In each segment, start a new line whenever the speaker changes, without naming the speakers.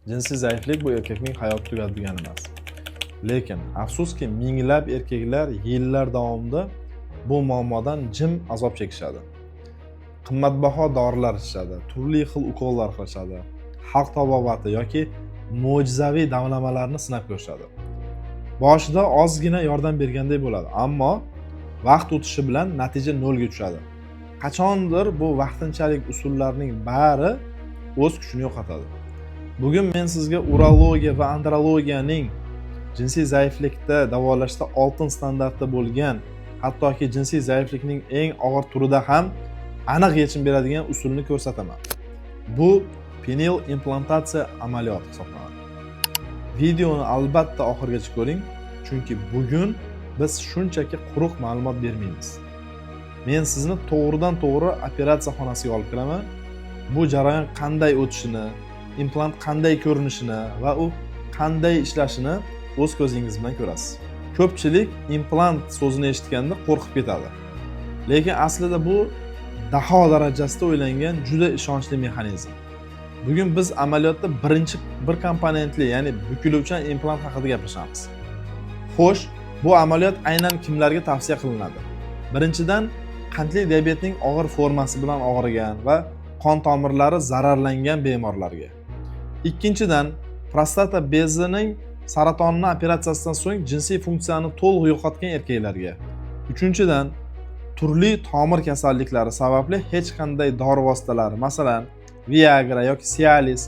Jinsiy zaiflik bu erkakning hayoti tugadi degani emas. Lekin afsuski minglab erkaklar yillar davomida bu muammodan jim azob chekishadi. Qimmatbaho dorilar ichishadi, turli xil ukollar qilishadi, xalq tabobati yoki mo'jizaviy damlamalarni sinab ko'rishadi. Boshida ozgina yordam berganday bo'ladi, ammo vaqt o'tishi bilan natija nolga tushadi. Qachondir bu vaqtinchalik usullarning bari o'z kuchini yo'qotadi. Bugun men sizga urologiya va andrologiyaning jinsiy zaiflikda davolashda oltin standartda bo'lgan, hattoki jinsiy zaiflikning eng og'ir turida ham aniq yechim beradigan usulni ko'rsataman. Bu penil implantatsiya amaliyoti hisoblanadi. Videoni albatta oxirigacha ko'ring, chunki bugun biz shunchaki quruq ma'lumot bermaymiz. Men sizni to'g'ridan to'g'ri operatsiya xonasiga olib kiraman. Bu jarayon qanday o'tishini, implant qanday ko'rinishini va u qanday ishlashini o'z ko'zingiz bilan ko'rasiz. Ko'pchilik implant so'zini eshitganda qo'rqib ketadi. Lekin aslida bu daho darajasida o'ylangan juda ishonchli mexanizm. Bugun biz amaliyotda birinchi bir komponentli, ya'ni bukiluvchan implant haqida gaplashamiz. Xo'sh, bu amaliyot aynan kimlarga tavsiya qilinadi? Birinchidan, qandli diabetning og'ir formasi bilan og'rigan va qon tomirlari zararlangan bemorlarga. Ikkinchidan, prostata bezining saratonini operatsiyasidan so'ng jinsiy funksiyani to'liq yo'qotgan erkaklarga. Uchinchidan, turli tomir kasalliklari sababli hech qanday dori vositalari, masalan, Viagra yoki Cialis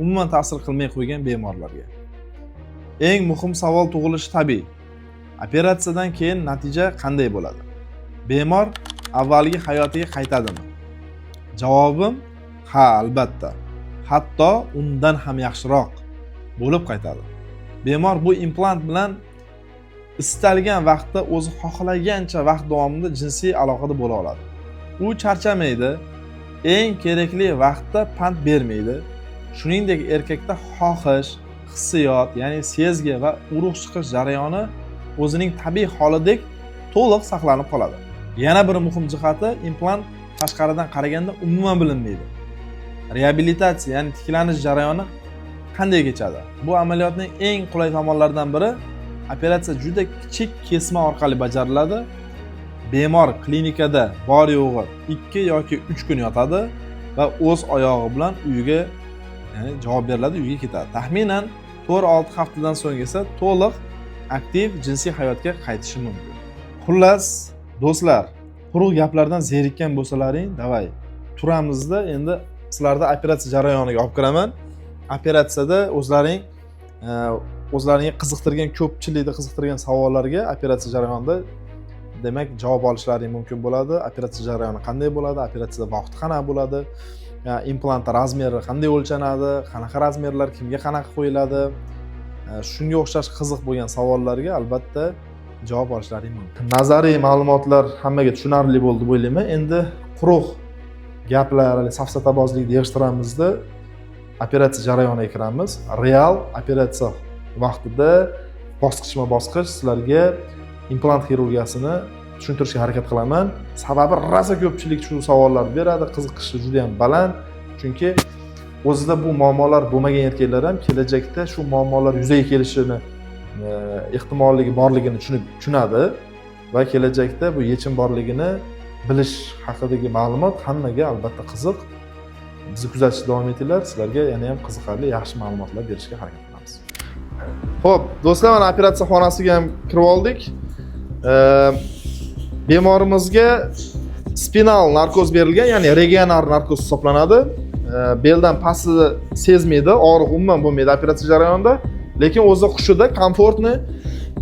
umuman ta'sir qilmay qo'ygan bemorlarga. Eng muhim savol tug'ilishi tabiiy. Operatsiyadan keyin natija qanday bo'ladi? Bemor avvalgi hayotiga qaytadimi? Javobim ha, albatta. Hatto undan ham yaxshiroq bo'lib qaytadi. Bemor bu implant bilan istalgan vaqtda o'zi xohlagancha vaqt davomida jinsiy aloqada bo'la oladi. U charchamaydi, eng kerakli vaqtda pand bermaydi. Shuningdek, erkakda xohish, hissiyot, ya'ni sezgi va urug' chiqish jarayoni o'zining tabiiy holidek to'liq saqlanib qoladi. Yana bir muhim jihati, implant tashqaridan qaraganda umuman bilinmaydi. Reabilitatsiya, ya'ni tiklanish jarayoni qanday kechadi? Bu amaliyotning eng qulay tomonlaridan biri, operatsiya juda kichik kesma orqali bajariladi. Bemor klinikada bor yo'g'i 2 yoki 3 kun yotadi va o'z oyog'i bilan uyiga, ya'ni javob beriladi, uyiga ketadi. Taxminan 4-6 haftadan so'ng esa to'liq aktiv jinsiy hayotga qaytishi mumkin. Xullas, do'stlar, quruq gaplardan zerikkan bo'lsalaring, davay, turamizda endi sizlarni operatsiya jarayoniga olib kiraman. Operatsiyada o'zlaringga qiziqtirgan, ko'pchilikni qiziqtirgan savollarga operatsiya jarayonida demak javob olishlaring mumkin bo'ladi. Operatsiya jarayoni qanday bo'ladi? Operatsiyada vaqt qanaqa bo'ladi? Implant razmeri qanday o'lchanadi? Qanaqa razmerlar kimga qanaqa qo'yiladi? Shunga o'xshash qiziq bo'lgan savollarga albatta javob olishlaring mumkin. Nazariy ma'lumotlar hammaga tushunarli bo'ldi deb o'ylayman. Endi quruq gaplar, safsatabozlikni yig'ishtiramizda operatsiya jarayoniga kiramiz. Real operatsiya vaqtida bosqichma-bosqich sizlarga implant xirurgiyasini tushuntirishga harakat qilaman. Sababi rosa ko'pchilik shu savollarni beradi, qiziqishi juda ham baland. Chunki o'zida bu muammolar bo'lmagan erkaklar ham kelajakda shu muammolar yuzaga kelishini ehtimolligi borligini tushunadi va kelajakda bu yechim borligini bilish haqidagi ma'lumot hammaga albatta qiziq. Bizni kuzatishda davom etinglar. Sizlarga yana ham qiziqarli, yaxshi ma'lumotlar berishga harakat qilamiz. Xo'p, do'stlar, mana operatsiya xonasiga ham kirib oldik. Bemorimizga spinal narkoz berilgan, ya'ni regional narkoz hisoblanadi. Beldan pastni sezmaydi, og'riq umuman bo'lmaydi operatsiya jarayonida, lekin o'zi xushida, komfortni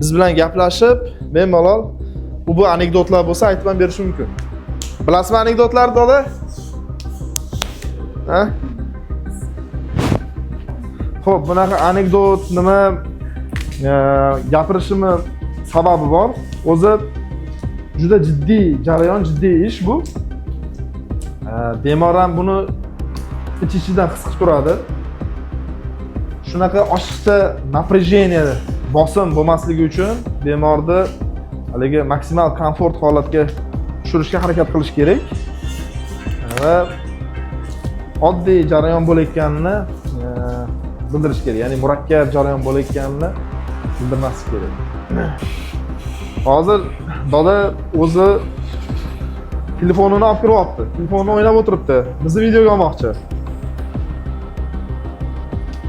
biz bilan gaplashib, bemalol bu anekdotlar bo'lsa aytib ham berish mumkin. Bilasizmi anekdotlarni, doda? Ha? Xo'p, bunaqa anekdot nima gapirishimni sababi bor. O'zi juda jiddiy jarayon, jiddiy ish bu. Bemor ham buni ich-ichidan his qilib turadi. Shunaqa oshiqcha напряжение, bosim bo'lmasligi uchun bemorni haligi maksimal komfort holatga tushirishga harakat qilish kerak. Va oddiy jarayon bo'layotganini bildirish kerak. Ya'ni murakkab jarayon bo'layotganini bildirmaslik kerak. Hozir doda o'zi telefonini olib kiryapti. Telefonini o'ynab o'tiribdi. Bizni videoga olmoqchi.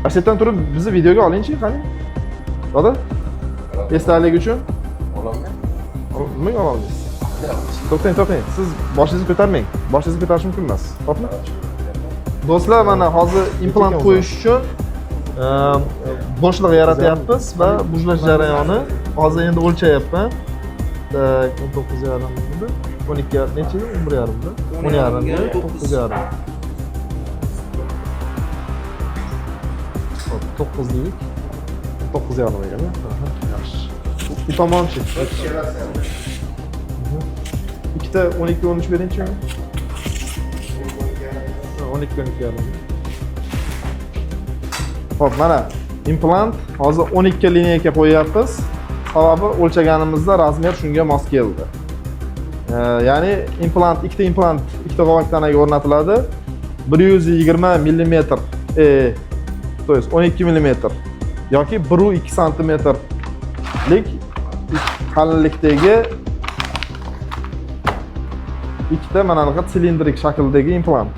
Ashitdan turib bizni videoga olingchi, qani? Doda? Esdalik uchun
Olaman.
nimaga ololmaysiz? To'xtang. Siz boshingizni ko'tarmang. Boshingizni ko'tarish mumkin emas. Xo'pmi? Do'stlar, mana hozir implant qo'yish uchun bo'shliq yaratyapmiz va bujlash jarayoni hozir endi o'lchayapman. 19,5 edi. 12 necha edi? 11,5 da. 10,5 da, 9,5. Hop, 9 deylik. 9,5 ekanmi? Yaxshi. Bu tomonchi. Ikkita 12-13 beringchi. 12,5. Hop, mana implant hozir 12 lineyka qo'yyapmiz. Sababi o'lchaganimizda razmer shunga mos keldi. Ya'ni implant, ikkita implant ikkita qovoq tanaga o'rnatiladi. 120 mm, to есть 12 mm yoki 1,2 cm lik qalinlikdagi ikkita mana bunaqa silindrik shakldagi implant.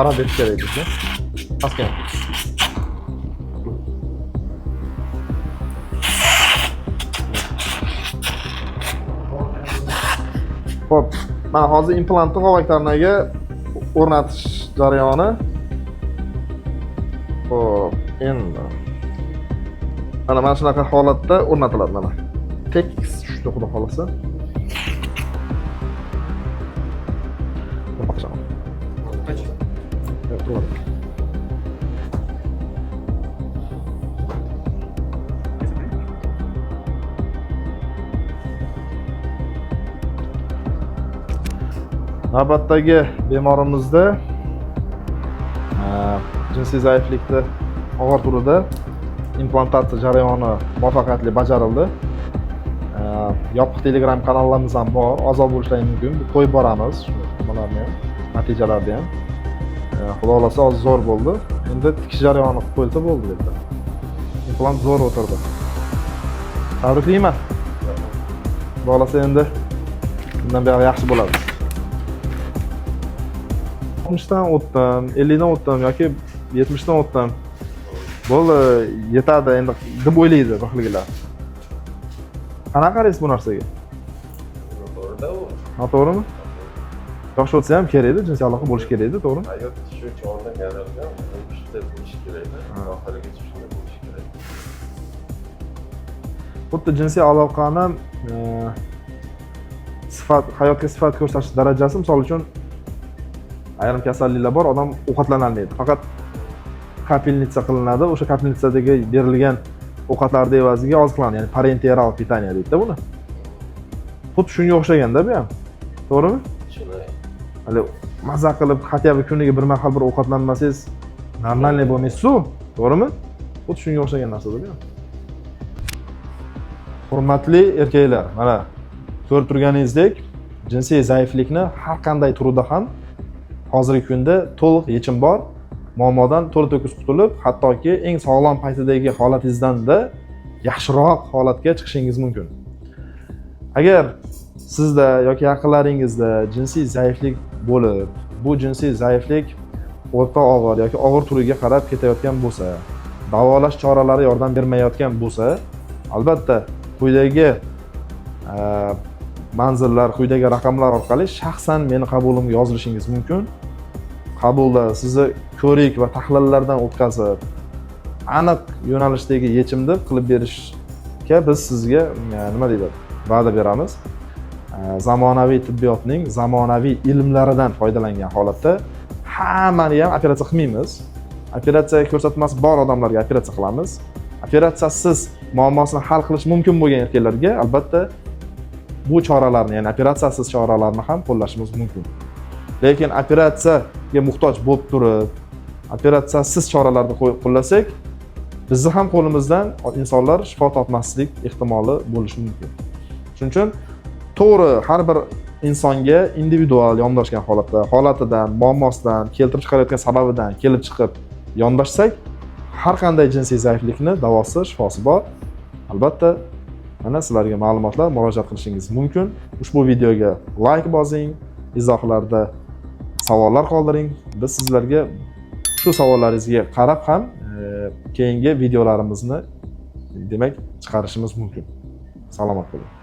Qarab berish kerak bizga. Pastga. Hop, mana hozir implantni qovoq tarnaga o'rnatish jarayoni. Hop, endi mana shunaqa holatda o'rnatiladi mana. Tekis tushdi xudo xolasa. Navbatdagi bemorimizda jinsiy zaiflikni og'ir turida implantatsiya jarayoni muvaffaqiyatli bajarildi. Yopiq Telegram kanallarimiz ham bor, a'zo bo'lishlari mumkin. Qo'yib boramiz bularni ham, natijalarni ham. Xudo xolasa hozir zo'r bo'ldi. Endi tikish jarayoni qilib qo'yilsa bo'ldi dedi. Implant zo'r o'tirdi. Tabriklayman. Xudo xolasa endi bundan buyoq yaxshi bo'ladi. 60 dan o'tdim, 50 dan o'tdim yoki 70 dan o'tdim. Bo'ldi, yetadi endi deb o'ylaydi rohligilar. Qanaqa qaraysiz bu narsaga?
To'g'rida u.
To'g'rimi? Yosh o'tsa ham kerakda, jinsiy aloqa bo'lishi kerakda, to'g'rimi?
Hayot shu chog'da yaralgan, o'qishda bo'lishi kerakda, oxirigacha shunday bo'lishi kerak.
Xuddi jinsiy aloqani hayotga sifat ko'rsatish darajasi, misol uchun ayrim kasalliklar bor, odam ovqatlanolmaydi. Faqat kapelnitsa qilinadi. O'sha kapelnitsadagi berilgan ovqatlarning evaziga oziqlanadi, ya'ni parenteral pitaniya deydi-da buni. Xuddi shunga o'xshaganda bu ham. To'g'rimi?
Shunday.
Hali mazza qilib, hatto kuniga bir mahal bir ovqatlanmasangiz, normalniy bo'lmaysiz-ku, to'g'rimi? Xuddi shunga o'xshagan narsa bu ham. Hurmatli erkaklar, mana ko'rib turganingizdek, jinsiy zaiflikni har qanday turida ham hozirgi kunda to'liq yechim bor. Muammodan to'la-to'kis qutulib, hattoki eng sog'lom paytidagi holatingizdan-da yaxshiroq holatga chiqishingiz mumkin. Agar sizda yoki yaqinlaringizda jinsiy zaiflik bo'lib, bu jinsiy zaiflik o'rta og'ir yoki og'ir turiga qarab ketayotgan bo'lsa, davolash choralari yordam bermayotgan bo'lsa, albatta quyidagi manzillar, quyidagi raqamlar orqali shaxsan meni qabulimga yozilishingiz mumkin. Qabulda sizni ko'rik va tahlillardan o'tkazib, aniq yo'nalishdagi yechimni qilib berishga biz sizga nima deydi, va'da beramiz. Zamonaviy tibbiyotning zamonaviy ilmlaridan foydalangan holatda hammani ham operatsiya qilmaymiz. operatsiya ko'rsatmasi bor odamlarga operatsiya qilamiz. Operatsiyasiz muammosini hal qilish mumkin bo'lgan erkaklarga albatta bu choralarni, ya'ni operatsiyasiz choralarni ham qo'llashimiz mumkin. Lekin operatsiyaga muhtoj bo'lib turib, operatsiyasiz choralarni qo'llasak, bizni ham qo'limizdan insonlar shifo topmaslik ehtimoli bo'lishi mumkin. Shuning uchun to'g'ri har bir insonga individual yondashgan holatda, holatidan, muammosidan, keltirib chiqarayotgan sababidan kelib chiqib yondashsak, har qanday jinsiy zaiflikni davosi, shifosi bor. Albatta, mana sizlarga ma'lumotlar murojaat qilishingiz mumkin. Ushbu videoga like bosing, izohlarda savollar qoldiring. Biz sizlarga shu savollaringizga qarab ham keyingi videolarimizni demak chiqarishimiz mumkin. Salomat bo'ling.